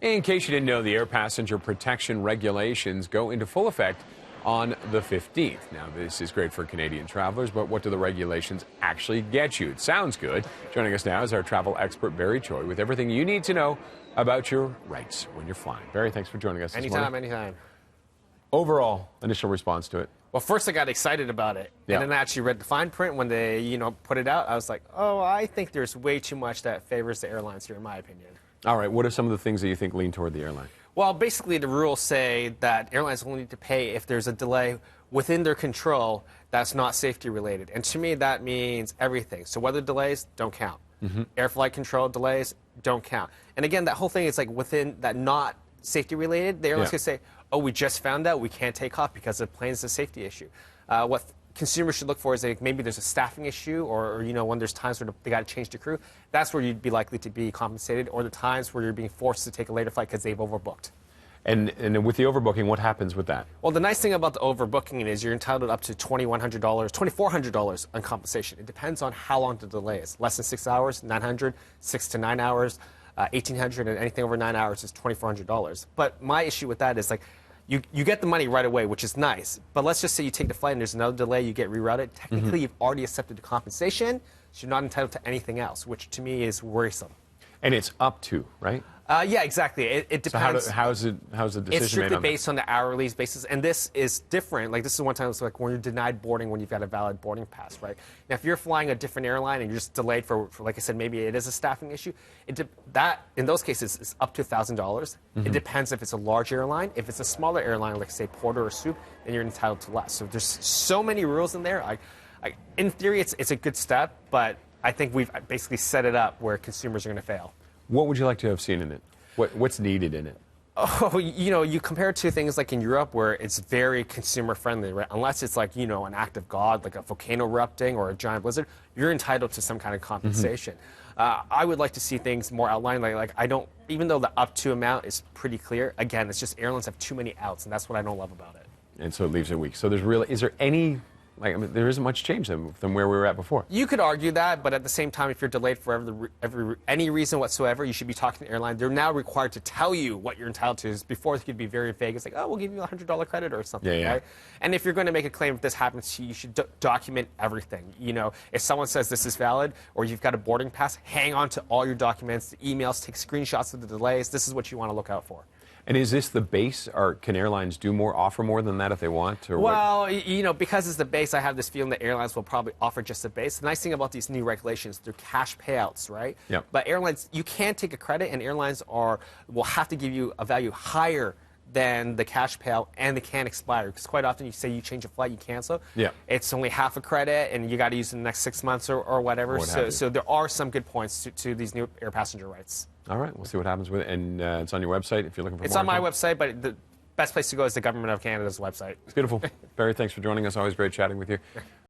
In case you didn't know, the air passenger protection regulations go into full effect on the 15th. Now, this is great for Canadian travelers, but what do the regulations actually get you? It sounds good. Joining us now is our travel expert, Barry Choi, with everything you need to know about your rights when you're flying. Barry, thanks for joining us this morning. Anytime. Overall, initial response to it? Well, first I got excited about it, and then I actually read the fine print when they, put it out. I was like, oh, I think there's way too much that favors the airlines here, in my opinion. All right, what are some of the things that you think lean toward the airline? Well, basically the rules say that airlines only need to pay if there's a delay within their control that's not safety related. And to me, that means everything. So weather delays don't count. Air flight control delays don't count. And again, that whole thing is like within that not safety related. The airlines can say, oh, we just found out we can't take off because the plane is a safety issue. What consumers should look for is like maybe there's a staffing issue or when there's times where they got to change the crew. That's where you'd be likely to be compensated, or the times where you're being forced to take a later flight because they've overbooked. And with the overbooking, what happens with that? Well, the nice thing about the overbooking is you're entitled up to $2,100, $2,400 on compensation. It depends on how long the delay is. Less than 6 hours, $900, 6 to 9 hours, $1,800, and anything over 9 hours is $2,400. But my issue with that is like, you get the money right away, which is nice. But let's just say you take the flight and there's another delay, you get rerouted. Technically, you've already accepted the compensation, so you're not entitled to anything else, which to me is worrisome. And it's up to, right? Yeah, exactly. It depends. So how's the decision made It's strictly on based on the hourly basis, and this is different. Like, this is one time it's like when you're denied boarding when you've got a valid boarding pass, right? Now, if you're flying a different airline and you're just delayed for like I said, maybe it is a staffing issue, that in those cases is up to $1,000. It depends if it's a large airline. If it's a smaller airline, like say Porter or Swoop, then you're entitled to less. So there's so many rules in there. In theory, it's a good step, but I think we've basically set it up where consumers are going to fail. What would you like to have seen in it? What's needed in it? Oh, you compare it to things like in Europe where it's very consumer friendly, right? Unless it's like, an act of God, like a volcano erupting or a giant blizzard, you're entitled to some kind of compensation. I would like to see things more outlined. Even though the up to amount is pretty clear, again, it's just airlines have too many outs, and that's what I don't love about it. And so it leaves it weak. So is there any, there isn't much change from where we were at before? You could argue that, but at the same time, if you're delayed for any reason whatsoever, you should be talking to the airline. They're now required to tell you what you're entitled to. Before, it could be very vague. It's like, oh, we'll give you a $100 credit or something, right? And if you're going to make a claim if this happens to you, you should document everything. If someone says this is valid or you've got a boarding pass, hang on to all your documents, the emails, take screenshots of the delays. This is what you want to look out for. And is this the base, or can airlines offer more than that if they want? Or well, because it's the base, I have this feeling that airlines will probably offer just the base. The nice thing about these new regulations, they're cash payouts, right? Yep. But airlines, you can take a credit, and airlines will have to give you a value higher than the cash payout, and they can't expire. Because quite often you say you change a flight, you cancel. Yeah. It's only half a credit, and you got to use it in the next 6 months or whatever. So there are some good points to these new air passenger rights. All right, we'll see what happens with it. And it's on your website if you're looking for more. It's on my website, but the best place to go is the Government of Canada's website. It's beautiful. Barry, thanks for joining us. Always great chatting with you.